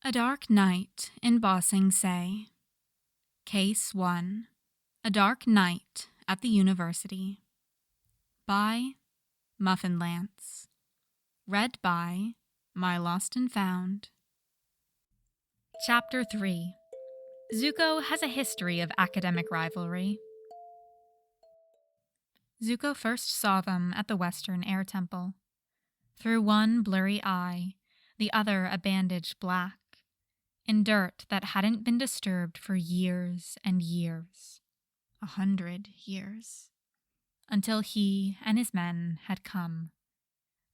A Dark Night in Ba Sing Se. Case 1. A Dark Night at the University. By MuffinLance. Read by My Lost and Found. Chapter 3. Zuko has a history of academic rivalry. Zuko first saw them at the Western Air Temple. Through one blurry eye, the other a bandaged black, in dirt that hadn't been disturbed for years and years. 100 years. Until he and his men had come.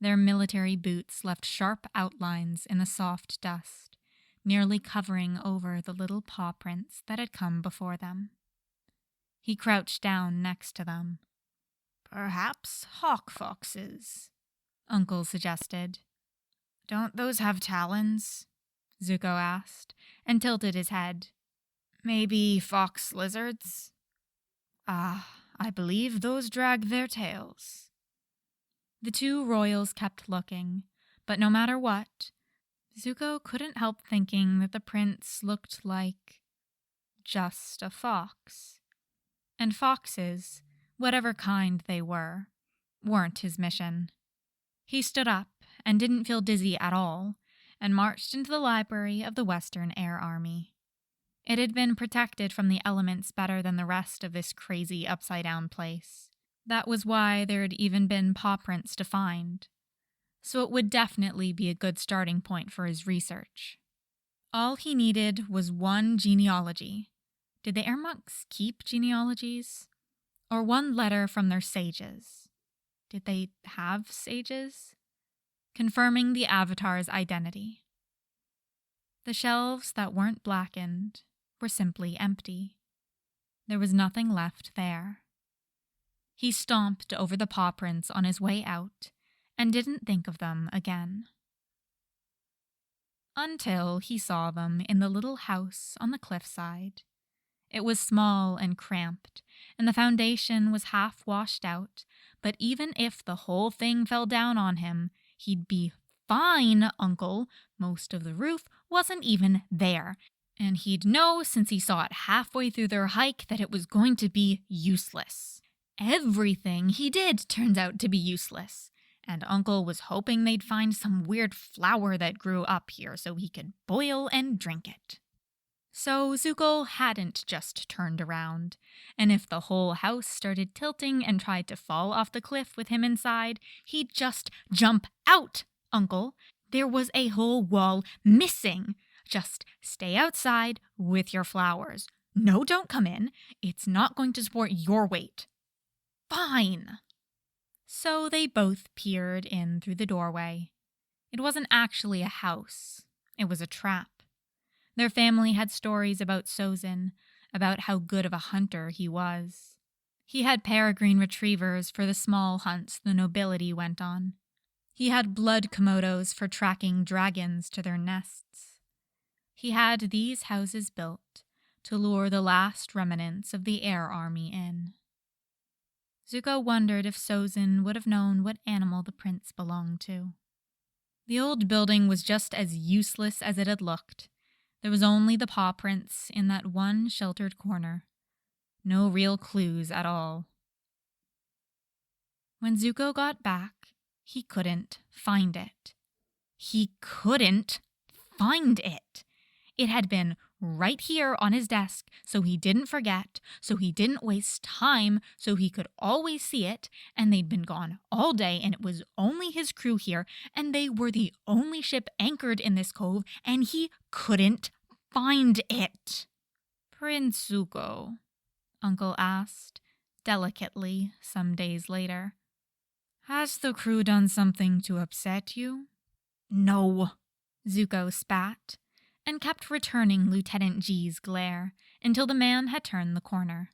Their military boots left sharp outlines in the soft dust, nearly covering over the little paw prints that had come before them. He crouched down next to them. "Perhaps hawk foxes," Uncle suggested. "Don't those have talons?" Zuko asked, and tilted his head. "Maybe fox lizards?" I believe those drag their tails." The two royals kept looking, but no matter what, Zuko couldn't help thinking that the prince looked like just a fox. And foxes, whatever kind they were, weren't his mission. He stood up and didn't feel dizzy at all, and marched into the library of the Western Air Army. It had been protected from the elements better than the rest of this crazy upside-down place. That was why there had even been paw prints to find. So it would definitely be a good starting point for his research. All he needed was one genealogy. Did the air monks keep genealogies? Or one letter from their sages. Did they have sages? Confirming the Avatar's identity. The shelves that weren't blackened were simply empty. There was nothing left there. He stomped over the paw prints on his way out and didn't think of them again. Until he saw them in the little house on the cliffside. It was small and cramped, and the foundation was half washed out, but even if the whole thing fell down on him, he'd be fine, Uncle. Most of the roof wasn't even there, and he'd know since he saw it halfway through their hike that it was going to be useless. Everything he did turns out to be useless, and Uncle was hoping they'd find some weird flower that grew up here so he could boil and drink it. So Zuko hadn't just turned around, and if the whole house started tilting and tried to fall off the cliff with him inside, he'd just jump out, Uncle. There was a whole wall missing. Just stay outside with your flowers. No, don't come in. It's not going to support your weight. Fine. So they both peered in through the doorway. It wasn't actually a house. It was a trap. Their family had stories about Sozin, about how good of a hunter he was. He had peregrine retrievers for the small hunts the nobility went on. He had blood komodos for tracking dragons to their nests. He had these houses built to lure the last remnants of the air army in. Zuko wondered if Sozin would have known what animal the prince belonged to. The old building was just as useless as it had looked. There was only the paw prints in that one sheltered corner. No real clues at all. When Zuko got back, he couldn't find it. He couldn't find it. It had been right here on his desk, so he didn't forget, so he didn't waste time, so he could always see it, and they'd been gone all day, and it was only his crew here, and they were the only ship anchored in this cove, and he couldn't find it. "Prince Zuko," Uncle asked, delicately, some days later, "has the crew done something to upset you?" "No," Zuko spat, and kept returning Lieutenant G's glare until the man had turned the corner.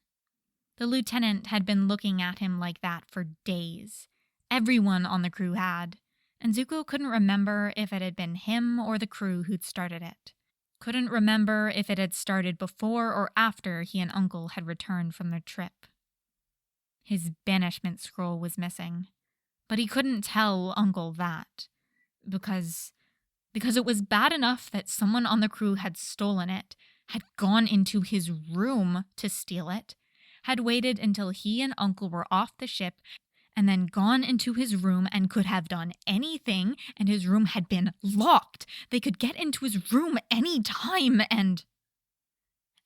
The lieutenant had been looking at him like that for days. Everyone on the crew had, and Zuko couldn't remember if it had been him or the crew who'd started it. Couldn't remember if it had started before or after he and Uncle had returned from their trip. His banishment scroll was missing, but he couldn't tell Uncle that, because because it was bad enough that someone on the crew had stolen it, had gone into his room to steal it, had waited until he and Uncle were off the ship, and then gone into his room and could have done anything, and his room had been locked. They could get into his room any time, and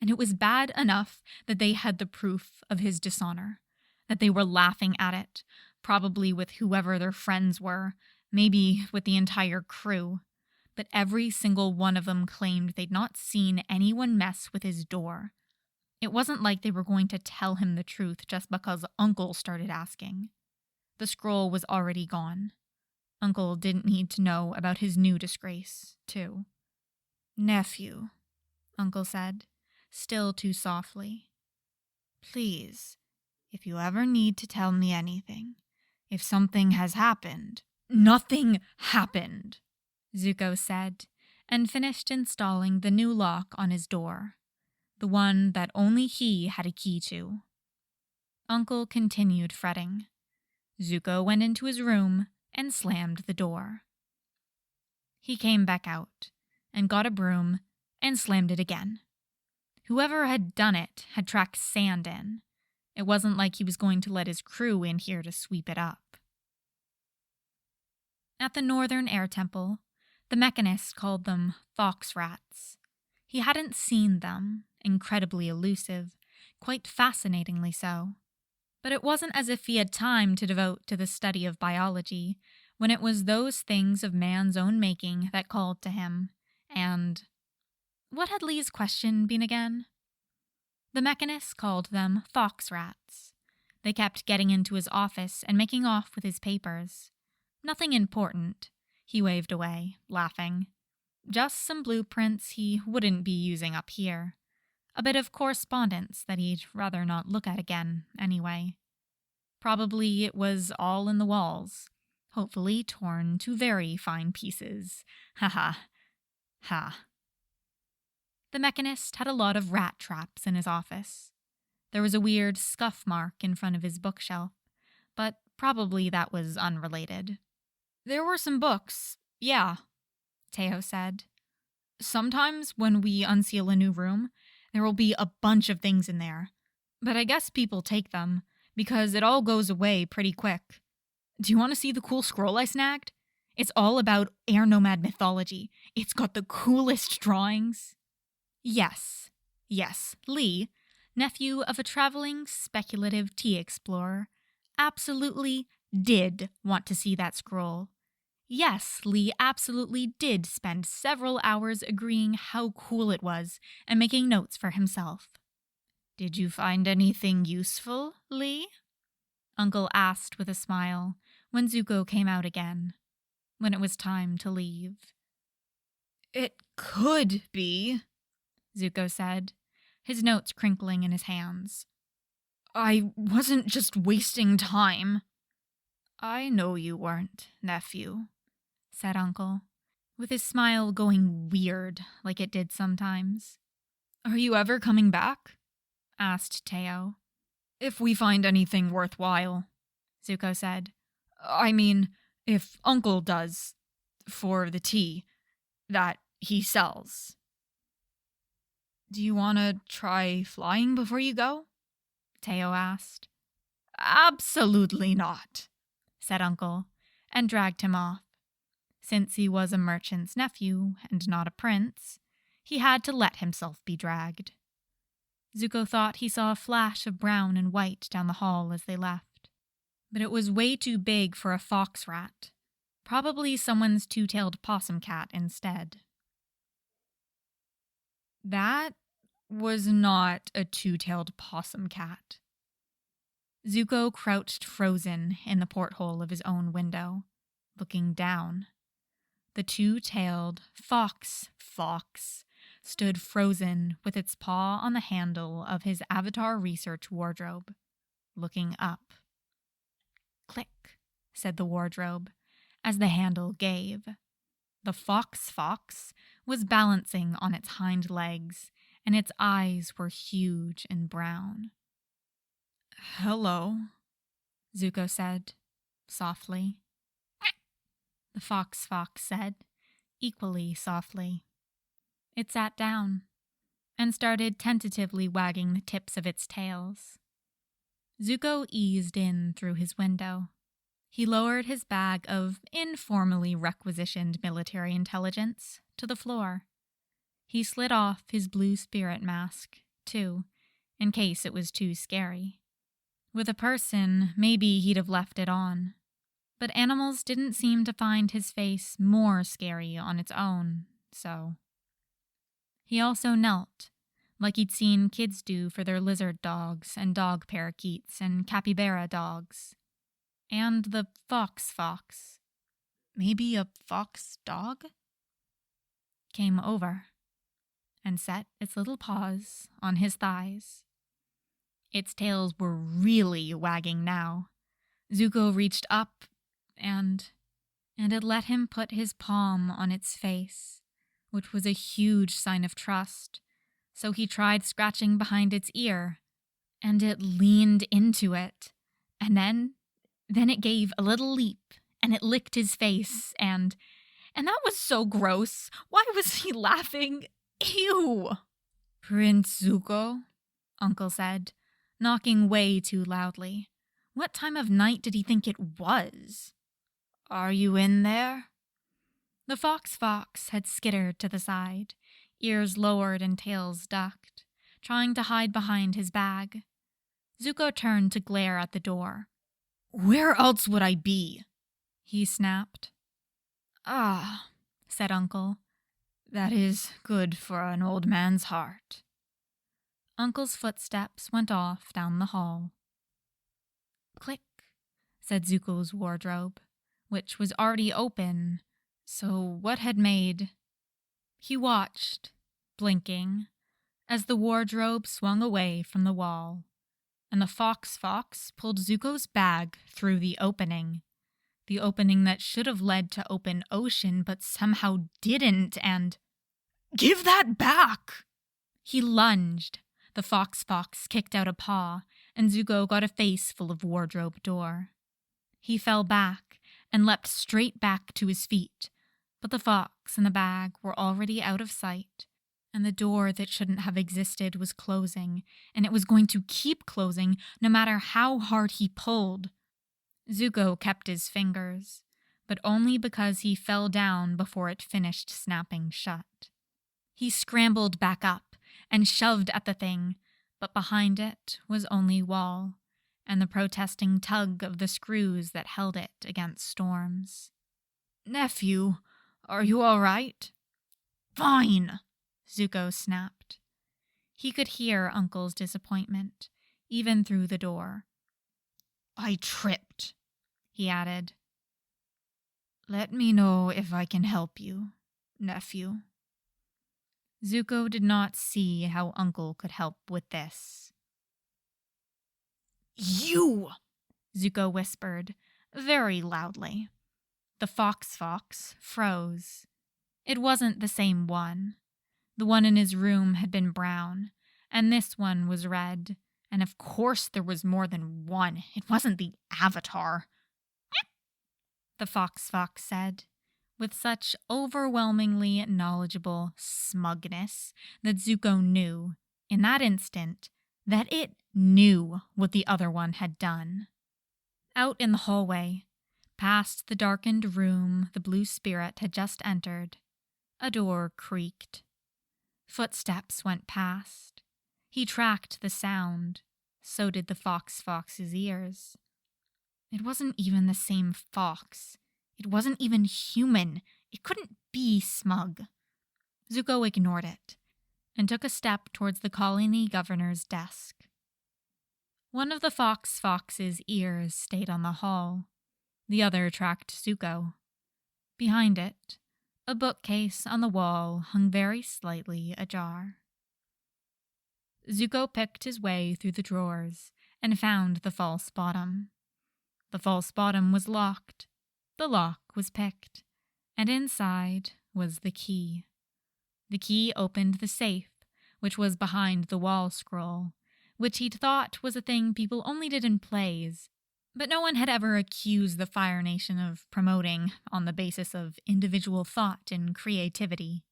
it was bad enough that they had the proof of his dishonor, that they were laughing at it, probably with whoever their friends were, maybe with the entire crew. But every single one of them claimed they'd not seen anyone mess with his door. It wasn't like they were going to tell him the truth just because Uncle started asking. The scroll was already gone. Uncle didn't need to know about his new disgrace, too. "Nephew," Uncle said, still too softly. "Please, if you ever need to tell me anything, if something has happened." "Nothing happened," Zuko said, and finished installing the new lock on his door, the one that only he had a key to. Uncle continued fretting. Zuko went into his room and slammed the door. He came back out and got a broom and slammed it again. Whoever had done it had tracked sand in. It wasn't like he was going to let his crew in here to sweep it up. At the Northern Air Temple, the Mechanist called them fox rats. He hadn't seen them, incredibly elusive, quite fascinatingly so. But it wasn't as if he had time to devote to the study of biology, when it was those things of man's own making that called to him, and what had Lee's question been again? The Mechanist called them fox rats. They kept getting into his office and making off with his papers. Nothing important, he waved away, laughing. Just some blueprints he wouldn't be using up here. A bit of correspondence that he'd rather not look at again, anyway. Probably it was all in the walls, hopefully torn to very fine pieces. Ha ha. Ha. The Mechanist had a lot of rat traps in his office. There was a weird scuff mark in front of his bookshelf, but probably that was unrelated. "There were some books, yeah," Teo said. "Sometimes when we unseal a new room, there will be a bunch of things in there. But I guess people take them, because it all goes away pretty quick. Do you want to see the cool scroll I snagged? It's all about air nomad mythology. It's got the coolest drawings." Yes, Lee, nephew of a traveling speculative tea explorer, absolutely did want to see that scroll. Yes, Lee absolutely did spend several hours agreeing how cool it was and making notes for himself. "Did you find anything useful, Lee?" Uncle asked with a smile when Zuko came out again, when it was time to leave. "It could be," Zuko said, his notes crinkling in his hands. "I wasn't just wasting time." "I know you weren't, nephew," said Uncle, with his smile going weird like it did sometimes. "Are you ever coming back?" asked Teo. "If we find anything worthwhile," Zuko said. "I mean, if Uncle does, for the tea that he sells." "Do you want to try flying before you go?" Teo asked. "Absolutely not," said Uncle, and dragged him off. Since he was a merchant's nephew and not a prince, he had to let himself be dragged. Zuko thought he saw a flash of brown and white down the hall as they left, but it was way too big for a fox rat. Probably someone's two-tailed possum cat instead. That was not a two-tailed possum cat. Zuko crouched frozen in the porthole of his own window, looking down. The two-tailed fox stood frozen with its paw on the handle of his Avatar research wardrobe, looking up. "Click," said the wardrobe, as the handle gave. The fox was balancing on its hind legs, and its eyes were huge and brown. "Hello," Zuko said, softly. The fox said, equally softly. It sat down and started tentatively wagging the tips of its tails. Zuko eased in through his window. He lowered his bag of informally requisitioned military intelligence to the floor. He slid off his blue spirit mask, too, in case it was too scary. With a person, maybe he'd have left it on. But animals didn't seem to find his face more scary on its own, so. He also knelt, like he'd seen kids do for their lizard dogs and dog parakeets and capybara dogs. And the fox. Maybe a fox dog? Came over and set its little paws on his thighs. Its tails were really wagging now. Zuko reached up and it let him put his palm on its face, which was a huge sign of trust. So he tried scratching behind its ear, and it leaned into it. And then it gave a little leap, and it licked his face, and that was so gross. Why was he laughing? Ew! Prince Zuko, Uncle said, knocking way too loudly. What time of night did he think it was? Are you in there? The fox had skittered to the side, ears lowered and tails ducked, trying to hide behind his bag. Zuko turned to glare at the door. Where else would I be? He snapped. Ah, said Uncle. That is good for an old man's heart. Uncle's footsteps went off down the hall. Click, said Zuko's wardrobe, which was already open, so what had made... He watched, blinking, as the wardrobe swung away from the wall, and the fox pulled Zuko's bag through the opening that should have led to open ocean but somehow didn't, and... Give that back! He lunged. The fox kicked out a paw, and Zuko got a face full of wardrobe door. He fell back and leapt straight back to his feet, but the fox and the bag were already out of sight, and the door that shouldn't have existed was closing, and it was going to keep closing no matter how hard he pulled. Zuko kept his fingers, but only because he fell down before it finished snapping shut. He scrambled back up and shoved at the thing, but behind it was only wall, and the protesting tug of the screws that held it against storms. Nephew, are you all right? Fine, Zuko snapped. He could hear Uncle's disappointment, even through the door. I tripped, he added. Let me know if I can help you, nephew. Zuko did not see how Uncle could help with this. You! Zuko whispered, very loudly. The fox froze. It wasn't the same one. The one in his room had been brown, and this one was red, and of course there was more than one. It wasn't the Avatar. The fox said, with such overwhelmingly knowledgeable smugness that Zuko knew, in that instant, that it knew what the other one had done. Out in the hallway, past the darkened room the blue spirit had just entered, a door creaked. Footsteps went past. He tracked the sound. So did the fox's ears. It wasn't even the same fox. It wasn't even human. It couldn't be Smug. Zuko ignored it and took a step towards the colony governor's desk. One of the fox's ears stayed on the hall. The other tracked Zuko. Behind it, a bookcase on the wall hung very slightly ajar. Zuko picked his way through the drawers and found the false bottom. The false bottom was locked. The lock was picked, and inside was the key. The key opened the safe, which was behind the wall scroll, which he'd thought was a thing people only did in plays. But no one had ever accused the Fire Nation of promoting on the basis of individual thought and creativity.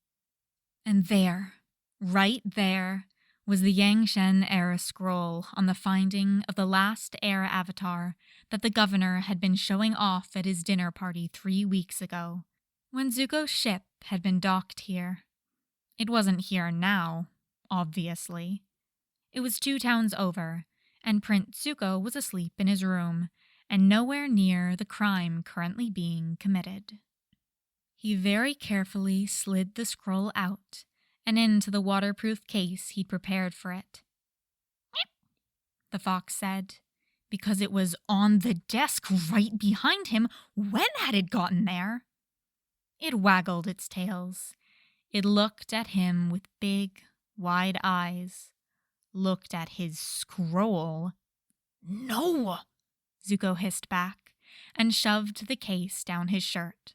And there, right there, was the Yangshen era scroll on the finding of the last air avatar that the governor had been showing off at his dinner party 3 weeks ago, when Zuko's ship had been docked here. It wasn't here now, obviously. It was 2 towns over, and Prince Zuko was asleep in his room, and nowhere near the crime currently being committed. He very carefully slid the scroll out and into the waterproof case he'd prepared for it. The fox said, because it was on the desk right behind him. When had it gotten there? It waggled its tails. It looked at him with big, wide eyes. Looked at his scroll. No! Zuko hissed back and shoved the case down his shirt.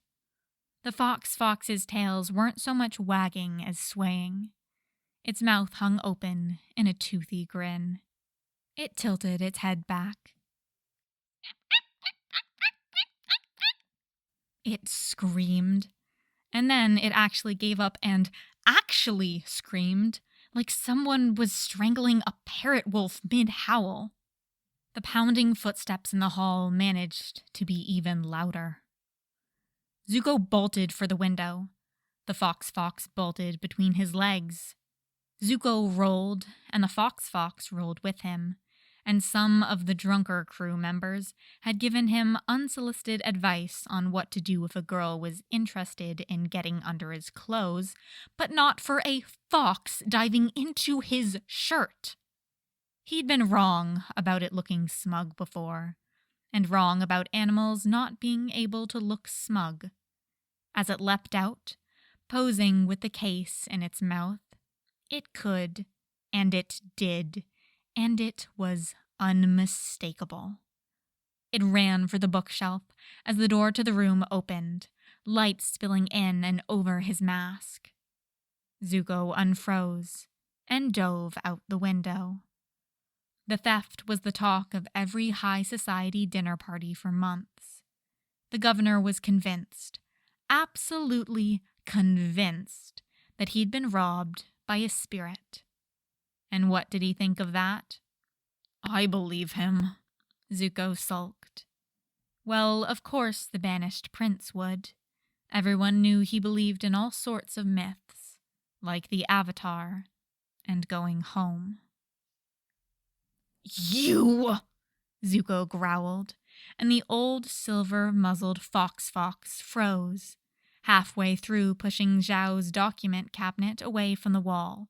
The fox's tails weren't so much wagging as swaying. Its mouth hung open in a toothy grin. It tilted its head back. It screamed, and then it actually gave up and actually screamed, like someone was strangling a parrot wolf mid-howl. The pounding footsteps in the hall managed to be even louder. Zuko bolted for the window. The fox bolted between his legs. Zuko rolled, and the fox rolled with him, and some of the drunker crew members had given him unsolicited advice on what to do if a girl was interested in getting under his clothes, but not for a fox diving into his shirt. He'd been wrong about it looking smug before, and wrong about animals not being able to look smug. As it leapt out, posing with the case in its mouth, it could, and it did, and it was unmistakable. It ran for the bookshelf as the door to the room opened, light spilling in and over his mask. Zuko unfroze and dove out the window. The theft was the talk of every high society dinner party for months. The governor was convinced, absolutely convinced, that he'd been robbed by a spirit. And what did he think of that? I believe him, Zuko sulked. Well, of course the banished prince would. Everyone knew he believed in all sorts of myths, like the Avatar and going home. You! Zuko growled, and the old silver-muzzled fox froze, halfway through pushing Zhao's document cabinet away from the wall.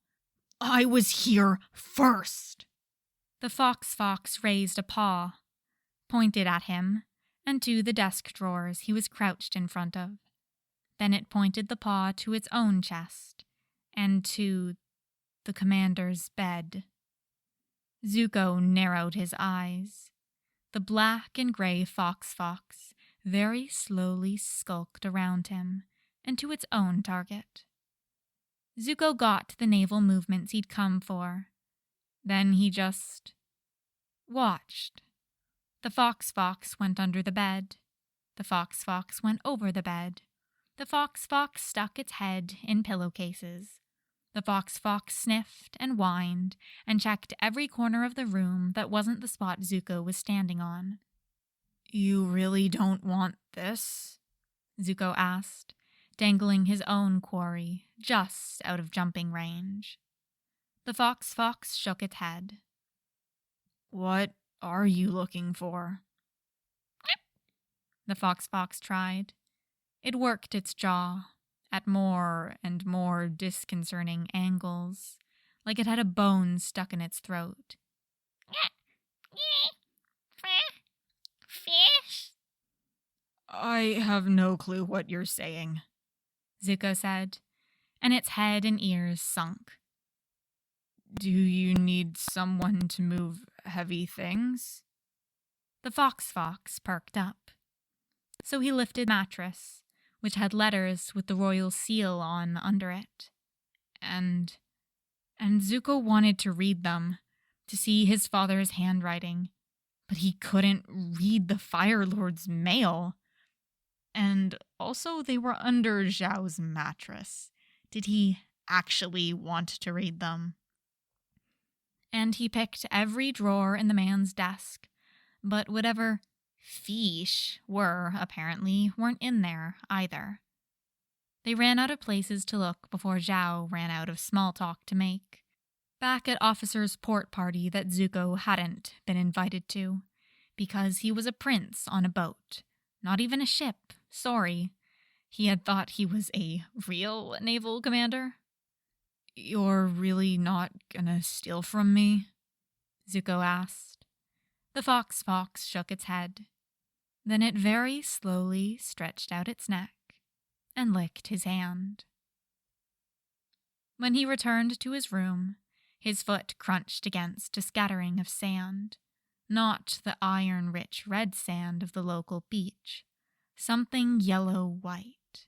I was here first! The fox raised a paw, pointed at him, and to the desk drawers he was crouched in front of. Then it pointed the paw to its own chest, and to the commander's bed. Zuko narrowed his eyes. The black and gray fox very slowly skulked around him and to its own target. Zuko got the naval movements he'd come for. Then he just watched. The fox went under the bed. The fox went over the bed. The fox stuck its head in pillowcases. The fox sniffed and whined and checked every corner of the room that wasn't the spot Zuko was standing on. You really don't want this? Zuko asked, dangling his own quarry just out of jumping range. The fox shook its head. What are you looking for? The fox tried. It worked its jaw at more and more disconcerting angles, like it had a bone stuck in its throat. Fish? I have no clue what you're saying, Zuko said, and its head and ears sunk. Do you need someone to move heavy things? The fox perked up. So he lifted mattress, which had letters with the royal seal on under it. And Zuko wanted to read them, to see his father's handwriting, but he couldn't read the Fire Lord's mail. And also, they were under Zhao's mattress. Did he actually want to read them? And he picked every drawer in the man's desk, but whatever fiche were, apparently, weren't in there either. They ran out of places to look before Zhao ran out of small talk to make. Back at Officer's port party that Zuko hadn't been invited to, because he was a prince on a boat, not even a ship, sorry. He had thought he was a real naval commander. "You're really not gonna steal from me?" Zuko asked. The fox shook its head. Then it very slowly stretched out its neck and licked his hand. When he returned to his room, his foot crunched against a scattering of sand, not the iron-rich red sand of the local beach, something yellow-white.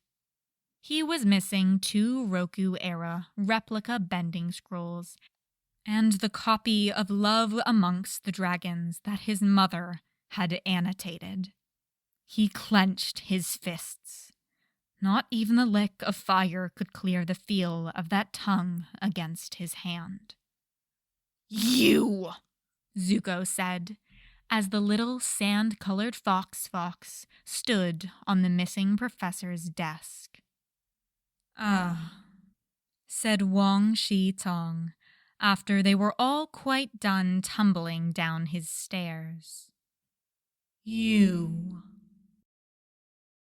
He was missing 2 Roku-era replica bending scrolls and the copy of Love Amongst the Dragons that his mother had annotated. He clenched his fists. Not even the lick of fire could clear the feel of that tongue against his hand. "You!" Zuko said, as the little sand-colored fox stood on the missing professor's desk. "Ah," said Wan Shi Tong, after they were all quite done tumbling down his stairs. "You."